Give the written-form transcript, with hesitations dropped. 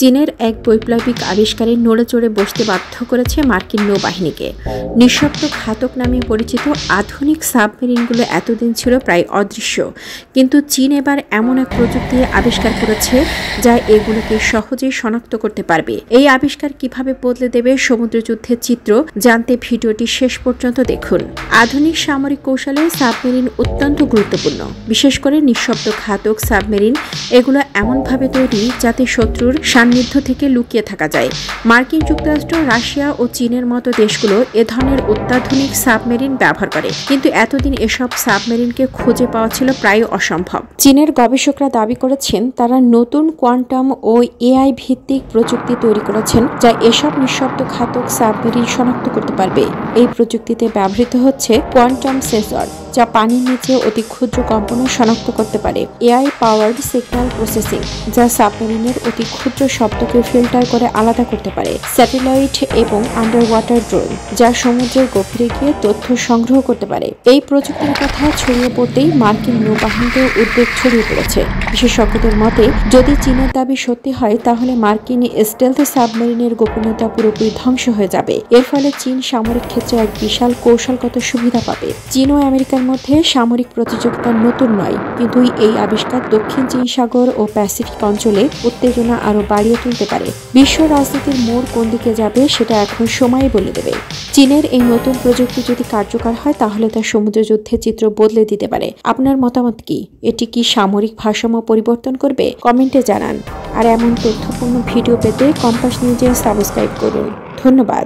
চীনের এক বৈপ্লবিক আবিষ্কারে নড়ে চড়ে বসতে বাধ্য করেছে মার্কিন নৌবাহিনীকে। নিঃশব্দ ঘাতক নামে পরিচিত আধুনিক সাবমেরিনগুলো এতদিন ছিল প্রায় অদৃশ্য, কিন্তু চীন এবার এমন এক প্রযুক্তি আবিষ্কার করেছে যা এগুলোকে সহজেই শনাক্ত করতে পারবে। এই আবিষ্কার কিভাবে বদলে দেবে সমুদ্রযুদ্ধের চিত্র জানতে ভিডিওটি শেষ পর্যন্ত দেখুন। আধুনিক সামরিক কৌশলে সাবমেরিন অত্যন্ত গুরুত্বপূর্ণ, বিশেষ করে নিঃশব্দ ঘাতক সাবমেরিন। এগুলো এমনভাবে তৈরি যাতে শত্রুর সান্নিধ্য থেকে লুকিয়ে থাকা যায়। মার্কিন যুক্তরাষ্ট্র, রাশিয়া ও চীনের মতো দেশগুলো এ ধরনের অত্যাধুনিক সাবমেরিন ব্যবহার করে, কিন্তু এতদিন এসব সাবমেরিনকে খুঁজে পাওয়া ছিল প্রায় অসম্ভব। চীনের গবেষকরা দাবি করেছেন তারা নতুন কোয়ান্টাম ও এআই ভিত্তিক প্রযুক্তি তৈরি করেছেন যা এসব নিঃশব্দ ঘাতক সাবমেরিন শনাক্ত করতে পারবে। এই প্রযুক্তিতে ব্যবহৃত হচ্ছে কোয়ান্টাম সেন্সর, যা পানির নিচে অতি ক্ষুদ্র কম্পনও শনাক্ত করতে পারে। এআই পাওয়ার্ড সিগন্যাল প্রসেসিং, যা সাবমেরিনের অতি ক্ষুদ্র শব্দকে ফিল্টার করে আলাদা করতে পারে। স্যাটেলাইট এবং আন্ডার ওয়াটার ড্রোন, যা সমুদ্রের গভীরে গিয়ে তথ্য সংগ্রহ করতে পারে। এই প্রযুক্তির কথা ছড়িয়ে পড়তেই মার্কিন নৌবাহিনীতে উদ্বেগ ছড়িয়ে পড়েছে। বিশেষজ্ঞদের মতে, যদি চীনের দাবি সত্যি হয় তাহলে মার্কিন স্টেলথ সাবমেরিনের গোপনীয়তা পুরোপুরি ধ্বংস হয়ে যাবে। এর ফলে চীন সামরিক ক্ষেত্রে এক বিশাল কৌশলগত সুবিধা পাবে। চীন ও আমেরিকার মধ্যে সামরিক প্রতিযোগিতা নতুন নয়, কিন্তু এই আবিষ্কার দক্ষিণ চীন সাগর ও প্যাসিফিক অঞ্চলে উত্তেজনা আরও বাড়িয়ে তুলতে পারে। বিশ্ব রাজনীতির মোড় কোন দিকে যাবে সেটা এখন সময়ই বলে দেবে। চীনের এই নতুন প্রযুক্তি যদি কার্যকর হয় তাহলে তা সমুদ্রযুদ্ধের চিত্র বদলে দিতে পারে। আপনার মতামত কি? এটি কি সামরিক ভারসাম্য পরিবর্তন করবে? কমেন্টে জানান। আর এমন তথ্যপূর্ণ ভিডিও পেতে কম্পাস নিউজে সাবস্ক্রাইব করুন। ধন্যবাদ।